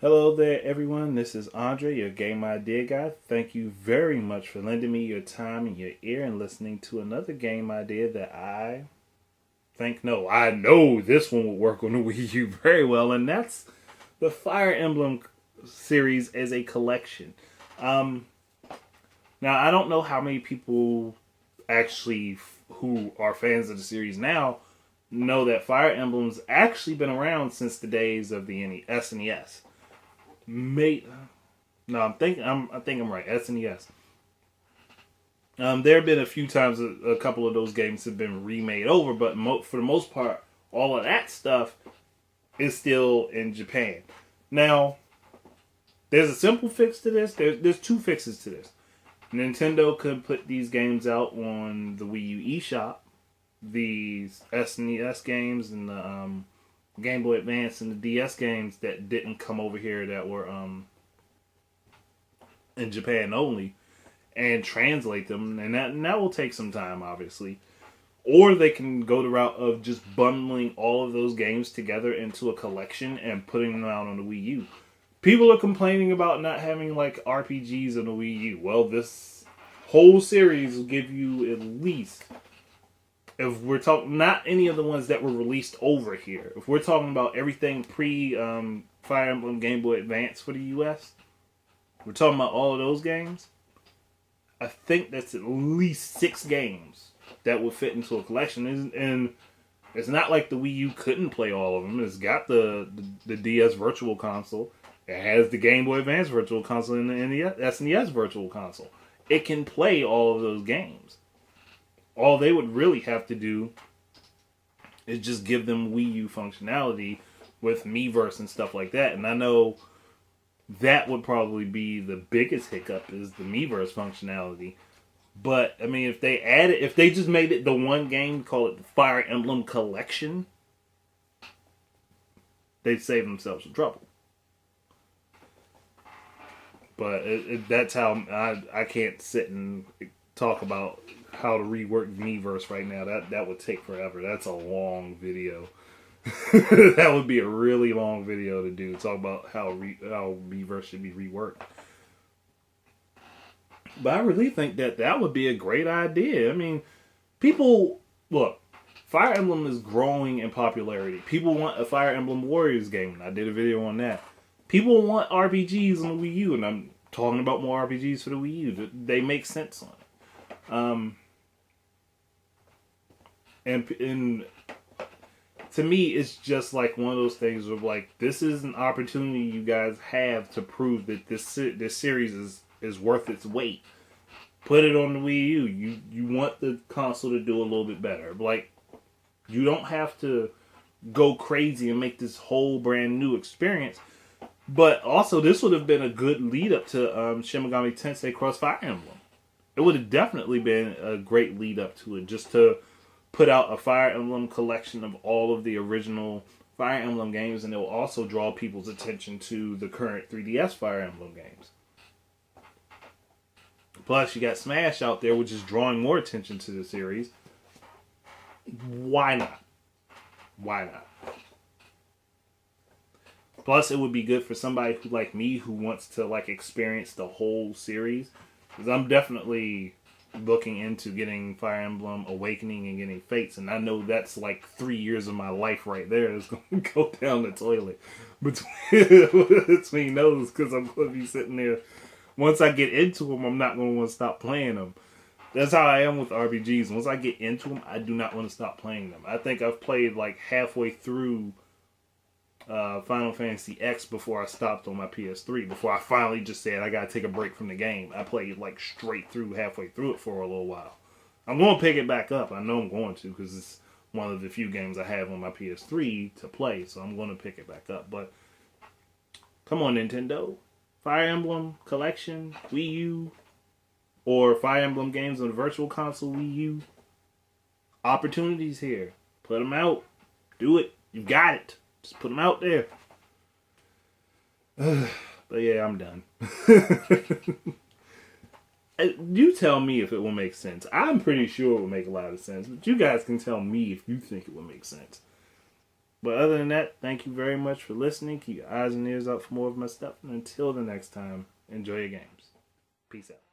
Hello there, everyone. This is Andre, your game idea guy. Thank you very much for lending me your time and your ear and listening to another game idea that I know this one will work on the Wii U very well, and that's the Fire Emblem series as a collection. Um, Now, I don't know how many people actually who are fans of the series now know that Fire Emblem's actually been around since the days of the SNES. Mate, no, I think I'm right. SNES. There have been a few times a couple of those games have been remade over, but for the most part, all of that stuff is still in Japan. Now, there's a simple fix to this. There's two fixes to this. Nintendo could put these games out on the Wii U eShop, the SNES games and the Game Boy Advance and the DS games that didn't come over here that were in Japan only, and translate them, and that will take some time, obviously. Or they can go the route of just bundling all of those games together into a collection and putting them out on the Wii U. People are complaining about not having like RPGs on the Wii U. Well, this whole series will give you at least, if we're talking not any of the ones that were released over here, if we're talking about everything pre Fire Emblem Game Boy Advance for the US, we're talking about all of those games. I think that's at least 6 games that would fit into a collection, and it's not like the Wii U couldn't play all of them. It's got the DS Virtual Console. It has the Game Boy Advance Virtual Console and the SNES Virtual Console. It can play all of those games. All they would really have to do is just give them Wii U functionality with Miiverse and stuff like that. And I know that would probably be the biggest hiccup is the Miiverse functionality. But I mean, if they just made it the one game, call it the Fire Emblem Collection, they'd save themselves some trouble. But that's how I can't sit and talk about how to rework Miiverse right now. That would take forever. That's a long video. That would be a really long video to do. Talk about how Miiverse should be reworked. But I really think that would be a great idea. I mean, people look. Fire Emblem is growing in popularity. People want a Fire Emblem Warriors game, and I did a video on that. People want RPGs on the Wii U, and I'm talking about more RPGs for the Wii U. They make sense on it. And to me, it's just like one of those things where like this is an opportunity you guys have to prove that this series is worth its weight. Put it on the Wii U. You want the console to do a little bit better. Like you don't have to go crazy and make this whole brand new experience. But also, this would have been a good lead up to Shin Megami Tensei Crossfire Emblem. It would have definitely been a great lead up to it, just to put out a Fire Emblem collection of all of the original Fire Emblem games, and it will also draw people's attention to the current 3DS Fire Emblem games. Plus, you got Smash out there, which is drawing more attention to the series. Why not? Why not? Plus, it would be good for somebody who, like me, who wants to like experience the whole series. Because I'm definitely looking into getting Fire Emblem Awakening and getting Fates, and I know that's like 3 years of my life right there that's going to go down the toilet between those. Because I'm going to be sitting there. Once I get into them, I'm not going to want to stop playing them. That's how I am with RPGs. Once I get into them, I do not want to stop playing them. I think I've played like halfway through Final Fantasy X before I stopped on my PS3. Before I finally just said I gotta take a break from the game. I played like straight through, halfway through it for a little while. I'm going to pick it back up. I know I'm going to because it's one of the few games I have on my PS3 to play. So I'm going to pick it back up. But come on, Nintendo. Fire Emblem Collection, Wii U, or Fire Emblem games on the Virtual Console Wii U. Opportunities here. Put them out. Do it. You've got it. Just put them out there. But yeah, I'm done. You tell me if it will make sense. I'm pretty sure it will make a lot of sense. But you guys can tell me if you think it will make sense. But other than that, thank you very much for listening. Keep your eyes and ears out for more of my stuff. And until the next time, enjoy your games. Peace out.